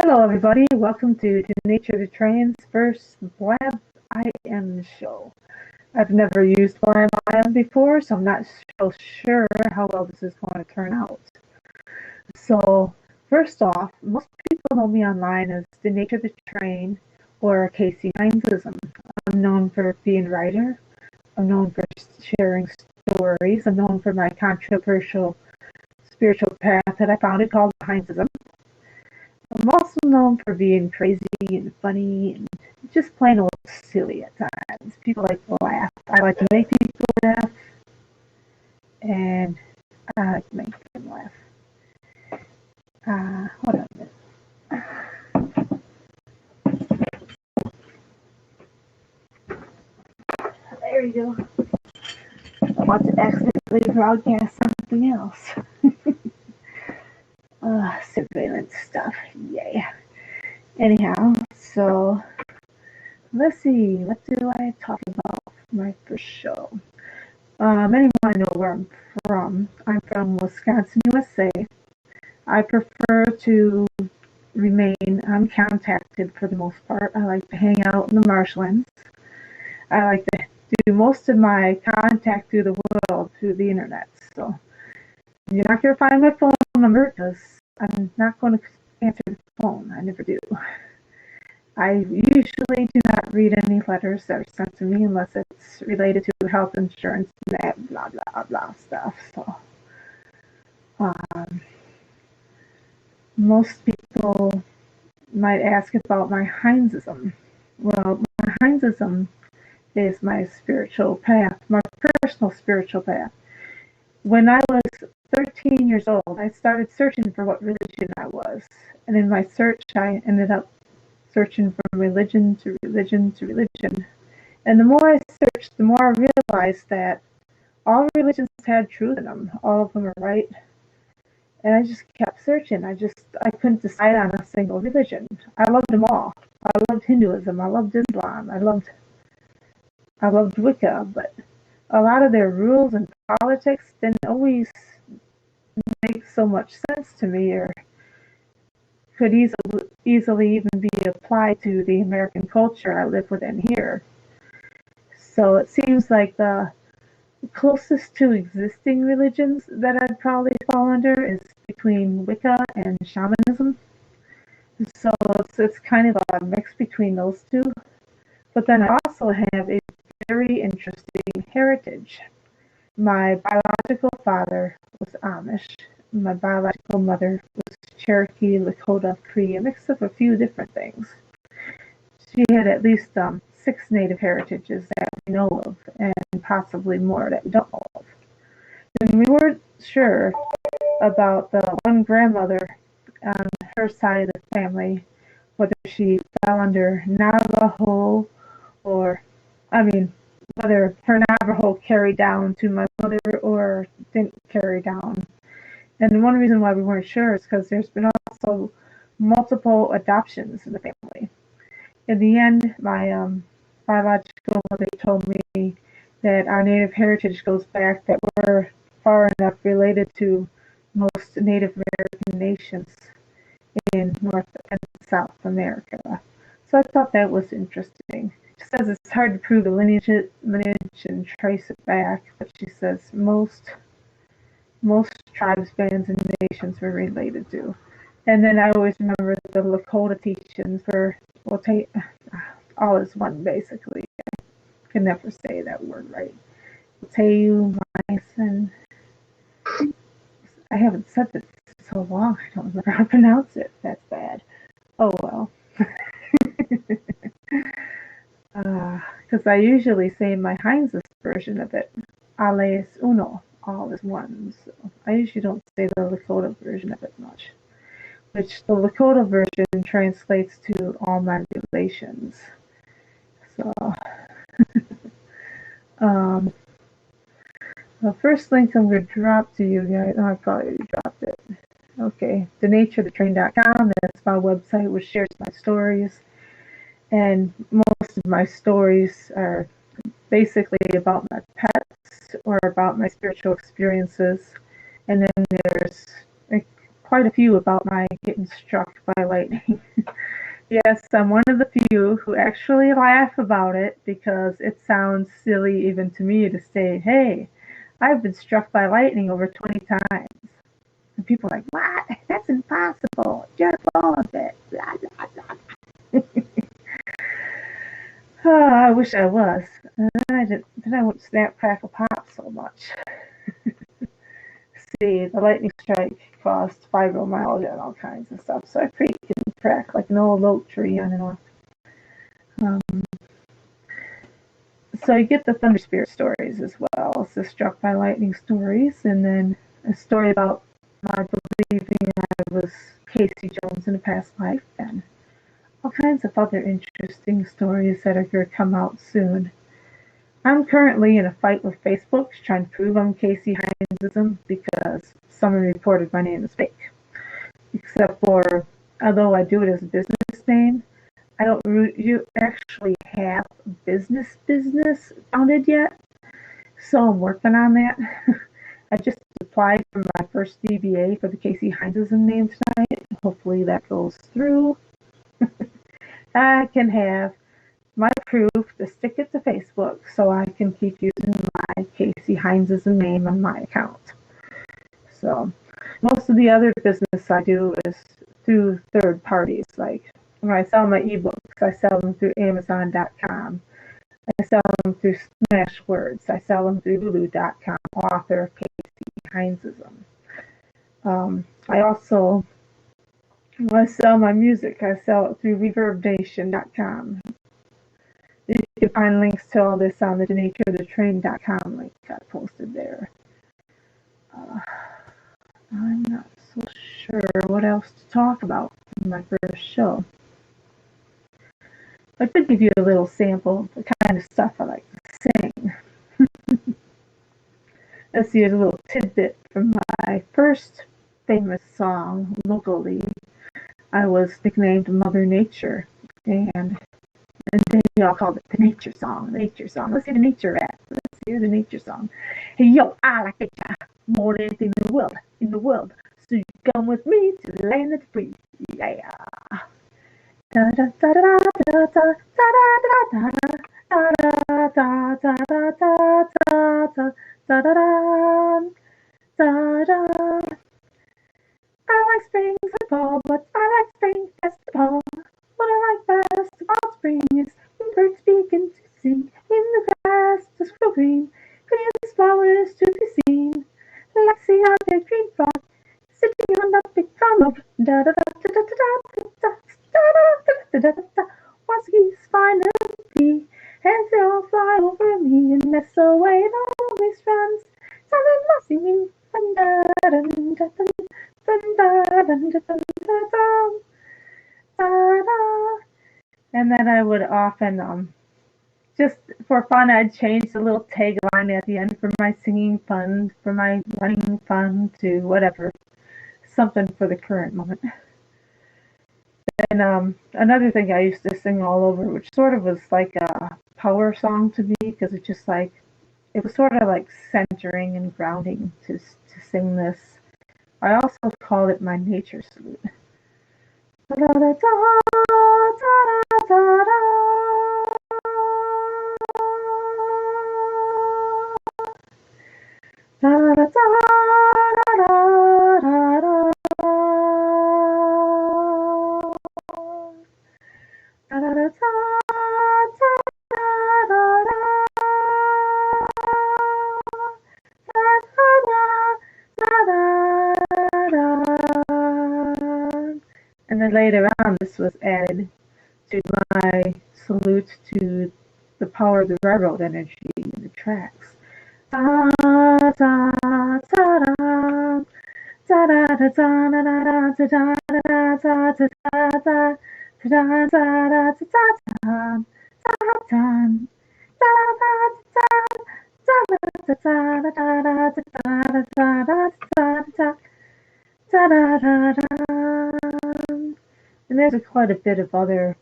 Hello, everybody. Welcome to DNatureofDTrain's first Blab IM show. I've never used Blab IM before, so I'm not so sure how well this is going to turn out. So, first off, most people know me online as DNatureofDTrain or Casey Heinzism. I'm known for being a writer. I'm known for sharing stories. I'm known for my controversial spiritual path that I founded called Heinzism. I'm also known for being crazy and funny and just plain old silly at times. People like to laugh. I like to make people laugh, and I like to make them laugh. Hold on a minute. There you go. I want to accidentally broadcast something else. Surveillance stuff. Yay. Anyhow, so let's see. What do I talk about for my first show? Many might know where I'm from. I'm from Wisconsin, USA. I prefer to remain uncontacted for the most part. I like to hang out in the marshlands. I like to do most of my contact through the world through the internet. So you're not going to find my phone number because I'm not going to answer the phone. I never do. I usually do not read any letters that are sent to me unless it's related to health insurance and that blah, blah, blah stuff. So, most people might ask about my Heinzism. Well, my Heinzism is my spiritual path, my personal spiritual path. When I was 13 years old, I started searching for what religion I was. And in my search, I ended up searching from religion to religion to religion. And the more I searched, the more I realized that all religions had truth in them. All of them are right. And I just kept searching. I couldn't decide on a single religion. I loved them all. I loved Hinduism. I loved Islam. I loved Wicca. But a lot of their rules and politics didn't always make so much sense to me, or could easily even be applied to the American culture I live within here. So it seems like the closest to existing religions that I'd probably fall under is between Wicca and shamanism. So it's kind of a mix between those two. But then I also have a very interesting heritage. My biological father was Amish. My biological mother was Cherokee, Lakota, Cree, a mix of a few different things. She had at least 6 native heritages that we know of, and possibly more that we don't know of. And we weren't sure about the one grandmother on her side of the family, whether she fell under Navajo or, whether her Navajo carried down to my mother or didn't carry down. And one reason why we weren't sure is because there's been also multiple adoptions in the family. In the end, my biological mother told me that our native heritage goes back, that we're far enough related to most Native American nations in North and South America. So I thought that was interesting. She says it's hard to prove the lineage and trace it back, but she says most tribes, bands, and nations were related to. And then I always remember the Lakota teachings were, all is one basically. I can never say that word right. Teu, and I haven't said this for so long, I don't remember how to pronounce it. That's bad. Oh well. Because I usually say my Heinz's version of it, alle es uno, all is one. So I usually don't say the Lakota version of it much, which the Lakota version translates to all my relations. So, the first link I'm going to drop to you guys, I probably already dropped it. Okay, DNatureofDTrain.com, that's my website which shares my stories. And most of my stories are basically about my pets or about my spiritual experiences. And then there's quite a few about my getting struck by lightning. Yes, I'm one of the few who actually laugh about it because it sounds silly even to me to say, hey, I've been struck by lightning over 20 times. And people are like, what? That's impossible. You're full of it. Blah, blah, blah. Oh, I wish I was. Then I wouldn't snap, crackle, pop so much. See, the lightning strike caused fibromyalgia and all kinds of stuff, so I creak and crack like an old oak tree on and off. So you get the thunder spirit stories as well. It's the struck by lightning stories, and then a story about my believing I was Casey Jones in a past life, and all kinds of other interesting stories that are going to come out soon. I'm currently in a fight with Facebook trying to prove I'm Casey Heinzism because someone reported my name is fake. Except for, although I do it as a business name, I don't actually have a business founded yet. So I'm working on that. I just applied for my first DBA for the Casey Heinzism name tonight. Hopefully that goes through. I can have my proof to stick it to Facebook so I can keep using my Casey Heinzism name on my account. So most of the other business I do is through third parties. Like when I sell my ebooks, I sell them through Amazon.com. I sell them through Smashwords. I sell them through Lulu.com, author of Casey Heinzism. I also, when I sell my music, I sell it through ReverbNation.com. You can find links to all this on the DNatureofDTrain.com link I posted there. I'm not so sure what else to talk about in my first show. I could give you a little sample of the kind of stuff I like to sing. Let's see, here's a little tidbit from my first famous song locally. I was nicknamed Mother Nature, and they all called it the nature song. Let's hear the nature rap. Let's hear the nature song. Hey yo, I like nature more than anything in the world. So you come with me to the land of the free. Yeah. Da da da da da da da da da da da da da da da da. I like spring and fall, but I like spring best of all. What I like best about spring is when birds begin to sing in the grass to grow green, green flowers to be seen. Like see how their green frog sitting on the big drum. Da da da da da da da da da da da. Once he's finally, and they all fly over me, and that's the way it always runs. Sounding my singing, da da da da da. And then I would often, just for fun, I'd change the little tagline at the end for my singing fun, for my running fun, to whatever, something for the current moment. And another thing I used to sing all over, which sort of was like a power song to me, because it was sort of like centering and grounding to sing this. I also called it my nature salute. And then later on, this was added to my salute to the power of the railroad energy in the tracks. And there's quite a bit of other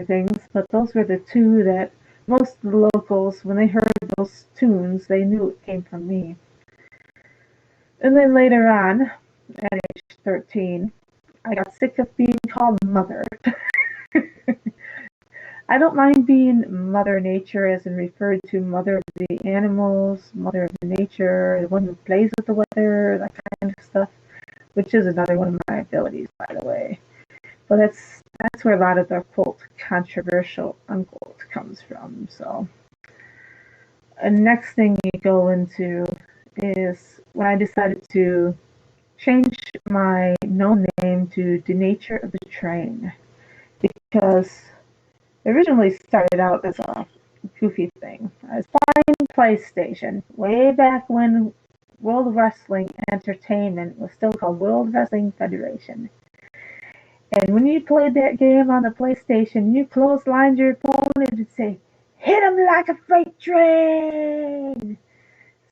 things, but those were the two that most of the locals, when they heard those tunes, they knew it came from me. And then later on, at age 13, I got sick of being called Mother. I don't mind being Mother Nature, as in referred to Mother of the animals, Mother of the nature, the one who plays with the weather, that kind of stuff, which is another one of my abilities, by the way. But that's where a lot of the quote controversial unquote comes from. So, the next thing you go into is when I decided to change my known name to DNatureofDTrain, because it originally started out as a goofy thing. I was playing PlayStation way back when World Wrestling Entertainment was still called World Wrestling Federation. And when you played that game on the PlayStation, you clotheslined your opponent and say, "Hit him like a freight train!"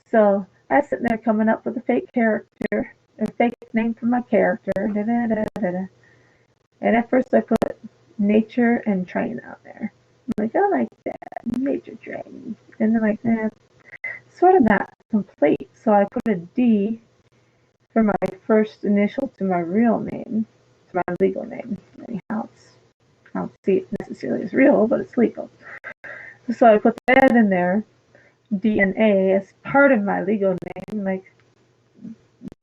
So I was sitting there coming up with a fake character, a fake name for my character. Da, da, da, da, da. And at first I put nature and train out there. I'm like, I like that, nature train. And they're like, sort of not complete. So I put a D for my first initial to my real name, to my legal name. Anyhow, I don't see it necessarily as real, but it's legal. So I put that in there, DNA, as part of my legal name, like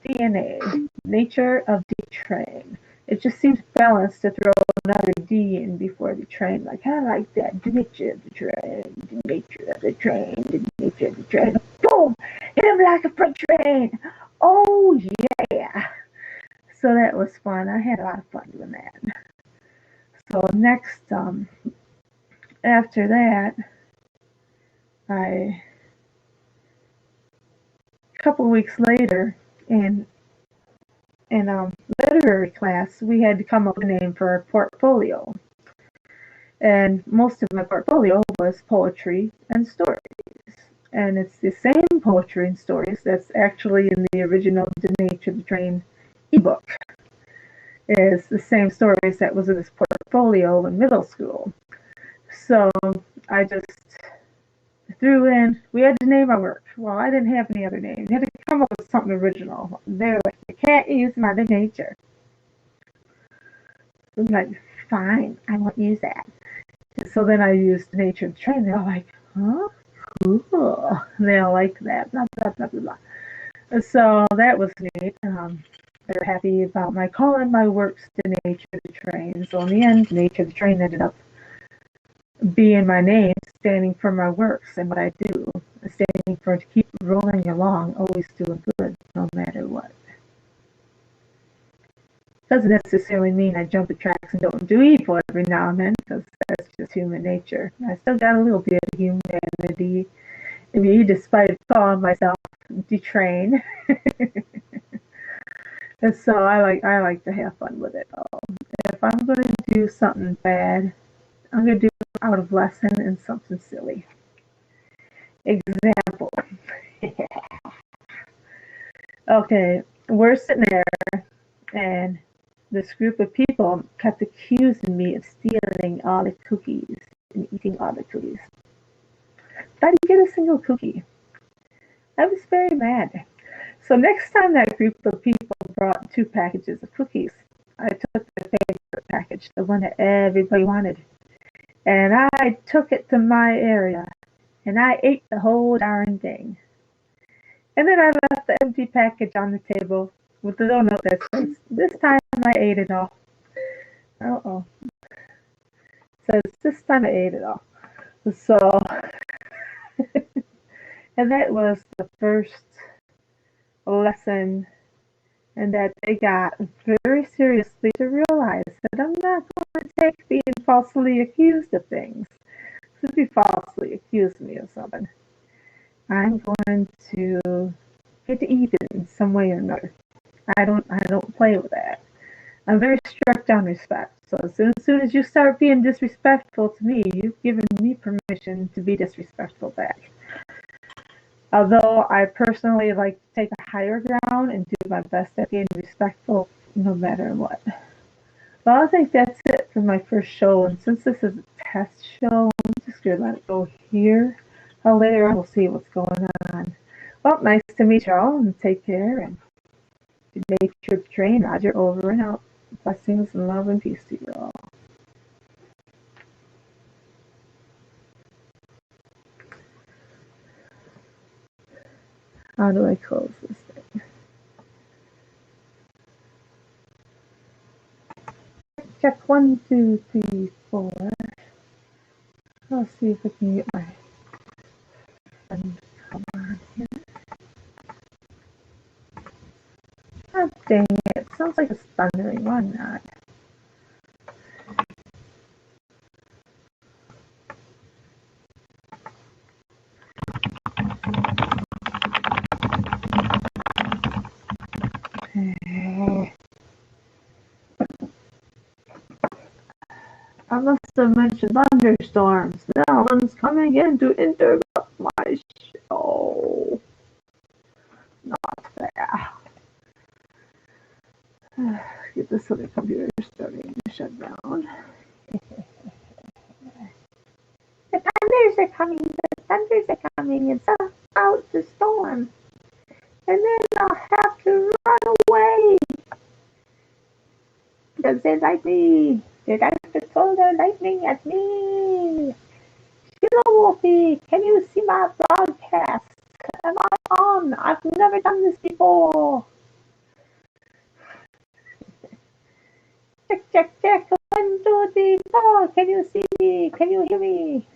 DNA, Nature of DTrain. It just seems balanced to throw another D in before the train. Like, I like that. The nature of the train. The nature of the train. The nature of the train. Boom! Hit him like a freight train. Oh, yeah. So that was fun. I had a lot of fun doing that. So next, after that, a couple of weeks later, in literary class, we had to come up with a name for our portfolio. And most of my portfolio was poetry and stories. And it's the same poetry and stories that's actually in the original The Nature of the Train ebook. It's the same stories that was in this portfolio in middle school. So I just threw in, we had to name our work. Well, I didn't have any other name. You had to come up with something original. They're like, you can't use Mother Nature. I'm like, fine, I won't use that. And so then I used The Nature of the Train. They're all like, huh? Cool. And they all like that. Blah, blah, blah, blah, blah. And so that was neat. They were happy about my calling my works The Nature of the Train. So in the end, Nature of the Train ended up being my name, standing for my works and what I do, standing for to keep rolling along, always doing good, no matter what. Doesn't necessarily mean I jump the tracks and don't do evil every now and then, because that's just human nature. I still got a little bit of humanity in me, despite calling myself DTrain. And so I like to have fun with it all. If I'm going to do something bad, I'm going to do it out of lesson and something silly. Example. Okay, we're sitting there, and this group of people kept accusing me of stealing all the cookies and eating all the cookies. But I didn't get a single cookie. I was very mad. So next time that group of people brought 2 packages of cookies, I took the favorite package, the one that everybody wanted, and I took it to my area, and I ate the whole darn thing. And then I left the empty package on the table with the donut that says, "This time I ate it all." Uh-oh. It says, "This time I ate it all." So, and that was the first lesson, and that they got very seriously to realize that I'm not going to take being falsely accused of things. If you falsely accuse me of something, I'm going to get even in some way or another. I don't play with that. I'm very strict on respect. So as soon as you start being disrespectful to me, you've given me permission to be disrespectful back. Although I personally like to take a higher ground and do my best at being respectful no matter what. Well, I think that's it for my first show. And since this is a test show, I'm just going to let it go here. Later on, we'll see what's going on. Well, nice to meet y'all, and take care, and Nature of Train, Roger, over and out. Blessings and love and peace to you all. How do I close this thing? Check 1, 2, 3, 4. Let's see if I can get my friend to come on here. Oh, dang it. Sounds like it's thundering. Why not? I must have mentioned thunderstorms. No one's coming in to interrupt my show. Not fair. Get this other computer starting to shut down. The thunders are coming. The thunders are coming. It's about to storm. And then I'll have to run away. Because they like me. They're throw their lightning at me. Hello, Wolfie. Can you see my broadcast? Am I on? I've never done this before. Check, check, check. 1, 2, 3, 4. Can you see me? Can you hear me?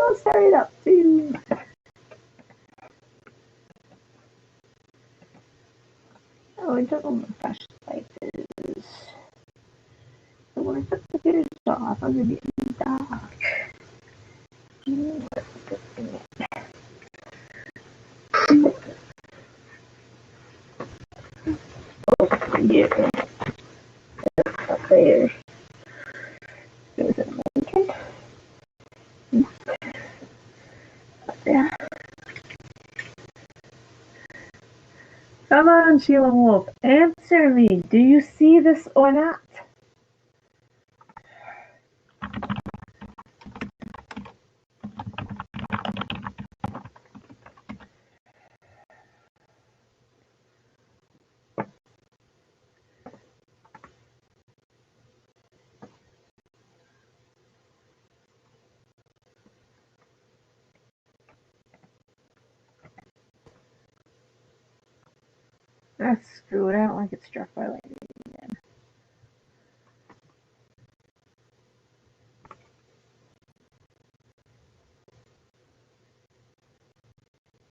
I'll start it up too. Oh, I don't know what my flashlight is. So when I put the computers off, I'm going to be in the dark. Oh, yeah. Up there. There's a lantern. Up there. Come on, Sheila Wolf. Answer me. Do you see this or not? That's screwed. I don't like it struck by lightning.